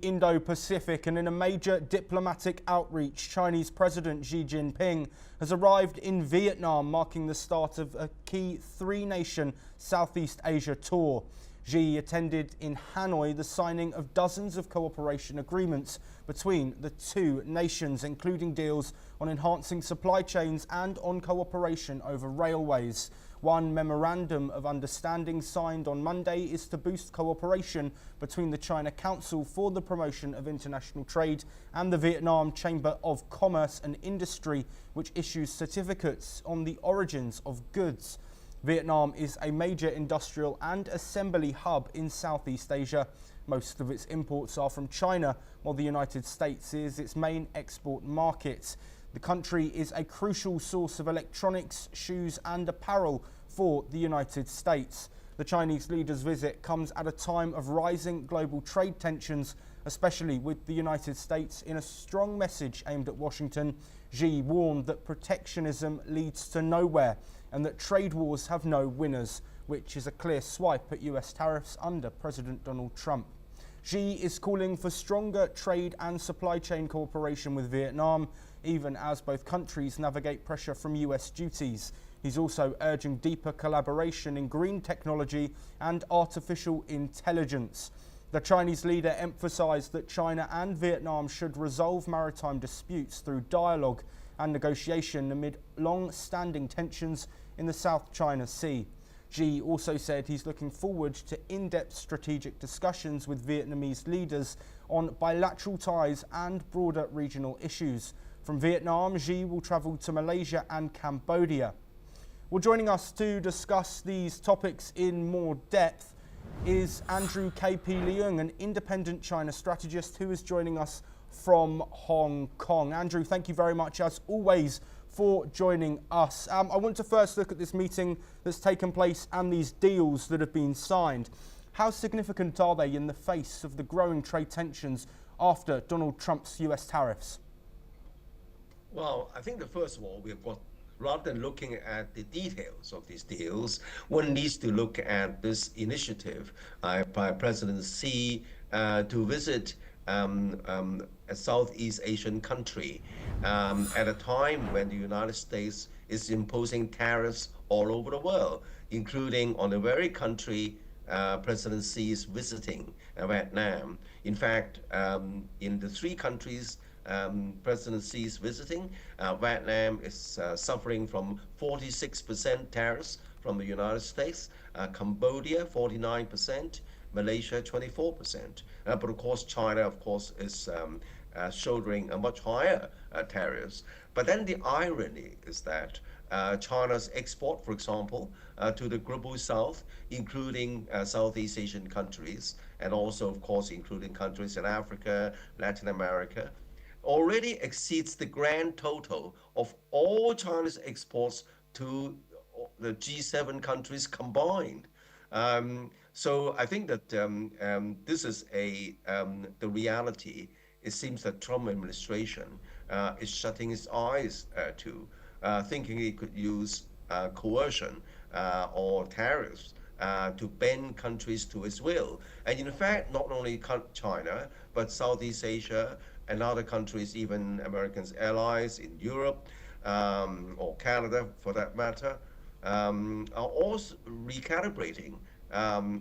Indo-Pacific, and in a major diplomatic outreach, Chinese President Xi Jinping has arrived in Vietnam, marking the start of a key three-nation Southeast Asia tour. Xi attended in Hanoi the signing of dozens of cooperation agreements between the two nations, including deals on enhancing supply chains and on cooperation over railways. One memorandum of understanding signed on Monday is to boost cooperation between the China Council for the Promotion of International Trade and the Vietnam Chamber of Commerce and Industry, which issues certificates on the origins of goods. Vietnam is a major industrial and assembly hub in Southeast Asia. Most of its imports are from China, while the United States is its main export market. The country is a crucial source of electronics, shoes and apparel for the United States. The Chinese leader's visit comes at a time of rising global trade tensions, especially with the United States. In a strong message aimed at Washington, Xi warned that protectionism leads to nowhere and that trade wars have no winners, which is a clear swipe at US tariffs under President Donald Trump. Xi is calling for stronger trade and supply chain cooperation with Vietnam, even as both countries navigate pressure from US duties. He's also urging deeper collaboration in green technology and artificial intelligence. The Chinese leader emphasized that China and Vietnam should resolve maritime disputes through dialogue and negotiation amid long-standing tensions in the South China Sea. Xi also said he's looking forward to in-depth strategic discussions with Vietnamese leaders on bilateral ties and broader regional issues. From Vietnam, Xi will travel to Malaysia and Cambodia. Well, joining us to discuss these topics in more depth is Andrew K.P. Leung, an independent China strategist who is joining us from Hong Kong. Andrew, thank you very much, as always, for joining us. I want to first look at this meeting that's taken place and these deals that have been signed. How significant are they in the face of the growing trade tensions after Donald Trump's US tariffs? Well, I think that first of all, we've got, rather than looking at the details of these deals, one needs to look at this initiative by President Xi to visit a Southeast Asian country at a time when the United States is imposing tariffs all over the world, including on the very country President Xi is visiting, Vietnam. In fact, in the three countries President Xi is visiting, Vietnam is suffering from 46% tariffs from the United States, Cambodia 49%, Malaysia 24%. But of course, China, of course, is shouldering a much higher tariffs. But then the irony is that China's export, for example, to the global south, including Southeast Asian countries, and also, of course, including countries in Africa, Latin America, already exceeds the grand total of all China's exports to the G7 countries combined. So I think that this is the reality. It seems that Trump administration is shutting its eyes to, thinking it could use coercion or tariffs to bend countries to its will. And in fact, not only China, but Southeast Asia and other countries, even Americans' allies in Europe or Canada for that matter, are also recalibrating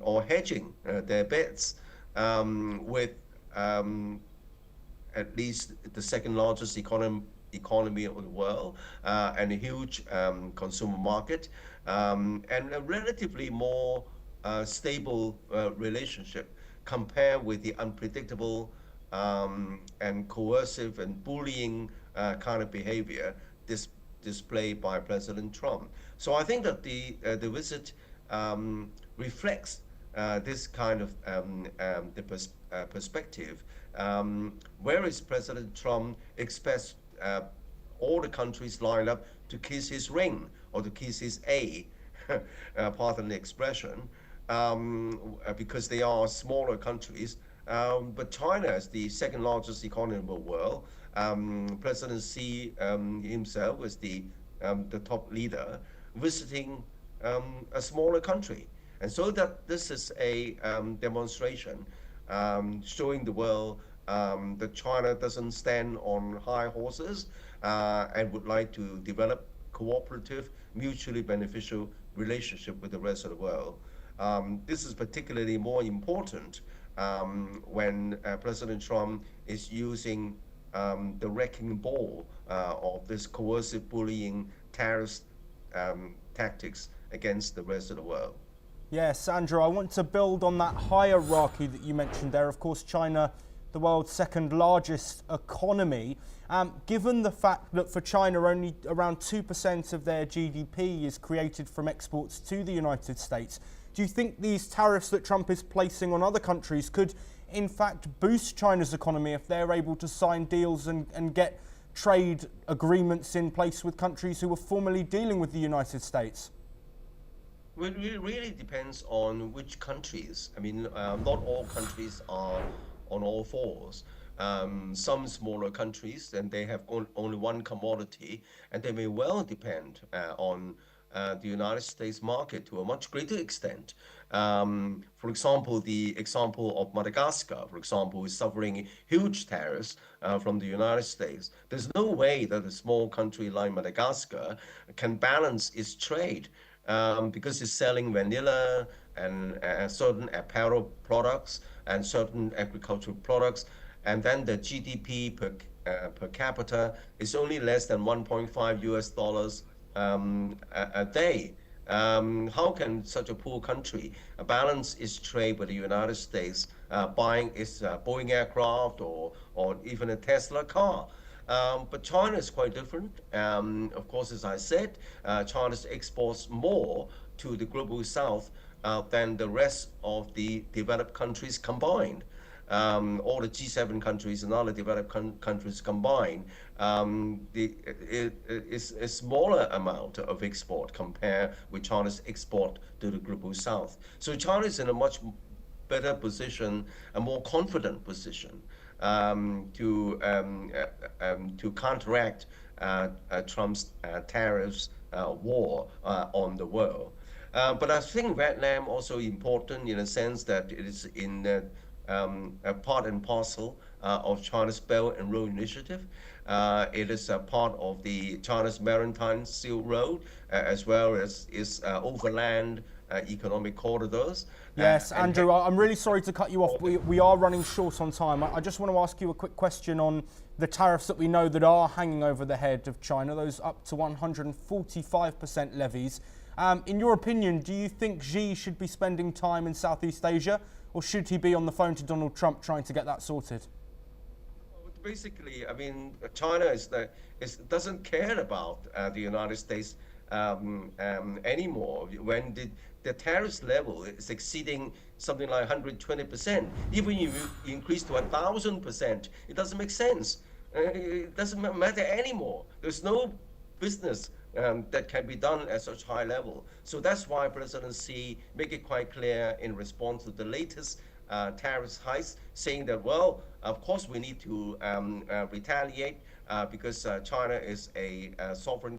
or hedging their bets with at least the second largest economy of the world and a huge consumer market and a relatively more stable relationship compared with the unpredictable and coercive and bullying kind of behavior displayed by President Trump. So I think that the visit reflects this kind of perspective, whereas President Trump expects all the countries lined up to kiss his ring or to kiss his pardon the expression, because they are smaller countries. But China is the second largest economy in the world. President Xi himself is the top leader visiting a smaller country. And so that this is a demonstration showing the world that China doesn't stand on high horses and would like to develop cooperative, mutually beneficial relationship with the rest of the world. This is particularly more important when President Trump is using the wrecking ball of this coercive bullying tariffs tactics against the rest of the world. Yes, Andrew, I want to build on that hierarchy that you mentioned there. Of course, China, the world's second largest economy. Given the fact that for China only around 2% of their GDP is created from exports to the United States, do you think these tariffs that Trump is placing on other countries could in fact boost China's economy if they're able to sign deals and get trade agreements in place with countries who are formerly dealing with the United States? Well, it really depends on which countries. I mean, not all countries are on all fours. Some smaller countries, and they have only one commodity, and they may well depend on the United States market to a much greater extent. For example, the example of Madagascar, for example, is suffering huge tariffs from the United States. There's no way that a small country like Madagascar can balance its trade because it's selling vanilla and certain apparel products and certain agricultural products, and then the GDP per capita is only less than 1.5 US dollars a day. How can such a poor country balance its trade with the United States, buying its Boeing aircraft or even a Tesla car? But China is quite different. Of course, as I said, China exports more to the global south than the rest of the developed countries combined. All the G7 countries and other developed countries combined, it's a smaller amount of export compared with China's export to the global south. So China is in a much better position, a more confident position to counteract Trump's tariffs war on the world. But I think Vietnam also important in a sense that it is in a part and parcel of China's Belt and Road Initiative. It is a part of the China's Maritime Silk Road, as well as its overland economic corridors. Yes, Andrew, I'm really sorry to cut you off. We are running short on time. I just want to ask you a quick question on the tariffs that we know that are hanging over the head of China, those up to 145% levies. In your opinion, do you think Xi should be spending time in Southeast Asia, or should he be on the phone to Donald Trump trying to get that sorted? Basically, I mean, China doesn't care about the United States anymore. When the tariff level is exceeding something like 120%, even if you increase to 1,000%, it doesn't make sense. It doesn't matter anymore. There's no business that can be done at such high level. So that's why President Xi make it quite clear in response to the latest tariff hikes, saying that, well, of course we need to retaliate because China is a sovereign